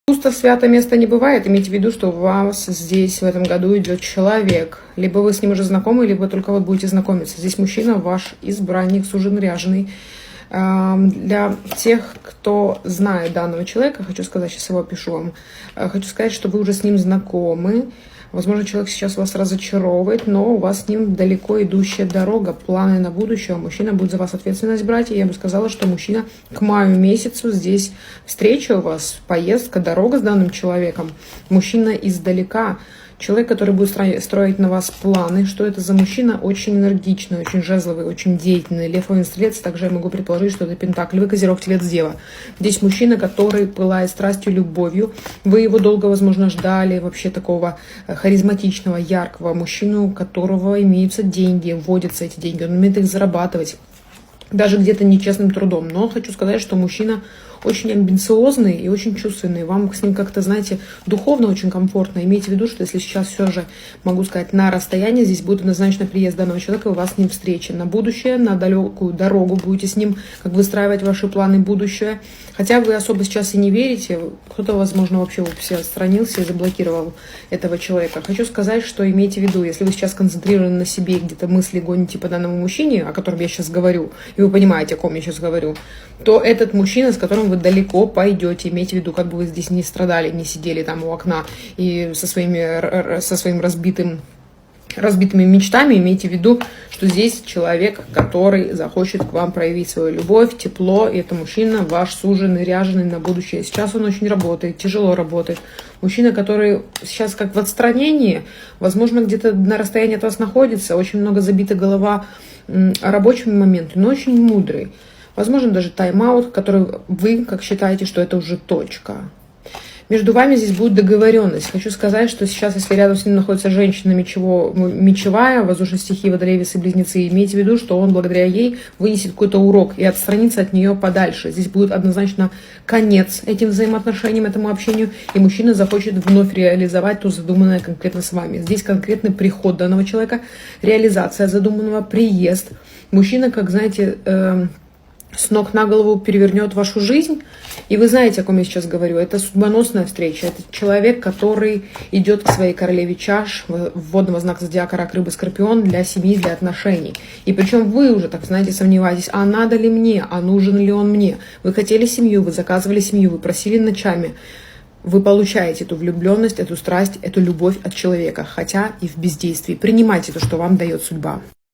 Пусто свято место не бывает. Имейте в виду, что у вас здесь в этом году идет человек. Либо вы с ним уже знакомы, либо только вот будете знакомиться. Здесь мужчина, ваш избранник, сужен ряженый. Для тех, кто знает данного человека, хочу сказать, сейчас его опишу вам, хочу сказать, что вы уже с ним знакомы. Возможно, человек сейчас вас разочаровывает, но у вас с ним далеко идущая дорога, планы на будущее. Мужчина будет за вас ответственность брать. И я бы сказала, что мужчина к маю месяцу здесь встреча у вас, поездка, дорога с данным человеком. Мужчина издалека. Человек, который будет строить на вас планы. Что это за мужчина? Очень энергичный, очень жезловый, очень деятельный. Лев, Овен, Стрелец. Также я могу предположить, что это Пентакли. Вы Козерог, Телец, Дева. Здесь мужчина, который пылает страстью, любовью. Вы его долго, возможно, ждали. Вообще такого харизматичного, яркого мужчину, у которого имеются деньги, вводятся эти деньги. Он умеет их зарабатывать. Даже где-то нечестным трудом. Но хочу сказать, что мужчина очень амбициозный и очень чувственный. Вам с ним как-то, знаете, духовно очень комфортно. Имейте в виду, что если сейчас все же, могу сказать, на расстоянии, здесь будет однозначно приезд данного человека, и у вас с ним встреча на будущее, на далекую дорогу. Будете с ним как выстраивать ваши планы будущее. Хотя вы особо сейчас и не верите. Кто-то, возможно, вообще все отстранился и заблокировал этого человека. Хочу сказать, что имейте в виду, если вы сейчас концентрированы на себе, где-то мысли гоните по данному мужчине, о котором я сейчас говорю, и вы понимаете, о ком я сейчас говорю, то этот мужчина, с которым вы далеко пойдете. Имейте в виду, как бы вы здесь не страдали, не сидели там у окна и со своим разбитыми мечтами. Имейте в виду, что здесь человек, который захочет к вам проявить свою любовь, тепло. И это мужчина, ваш суженый, ряженый на будущее. Сейчас он очень работает, тяжело работает. Мужчина, который сейчас как в отстранении, возможно, где-то на расстоянии от вас находится. Очень много забита голова рабочими моментами, но очень мудрый. Возможно, даже тайм-аут, который вы, как считаете, что это уже точка. Между вами здесь будет договоренность. Хочу сказать, что сейчас, если рядом с ним находится женщина мечевая, воздушной стихии, Водолей, Весы, Близнецы, имейте в виду, что он благодаря ей вынесет какой-то урок и отстранится от нее подальше. Здесь будет однозначно конец этим взаимоотношениям, этому общению, и мужчина захочет вновь реализовать то задуманное конкретно с вами. Здесь конкретный приход данного человека, реализация задуманного, приезд. Мужчина, как знаете, с ног на голову перевернет вашу жизнь. И вы знаете, о ком я сейчас говорю. Это судьбоносная встреча. Это человек, который идет к своей королеве чаш, вводного знака зодиака Рак, Рыбы, Скорпион, для семьи, для отношений. И причем вы уже, так знаете, сомневаетесь, а надо ли мне, а нужен ли он мне. Вы хотели семью, вы заказывали семью, вы просили ночами. Вы получаете эту влюбленность, эту страсть, эту любовь от человека, хотя и в бездействии. Принимайте то, что вам дает судьба.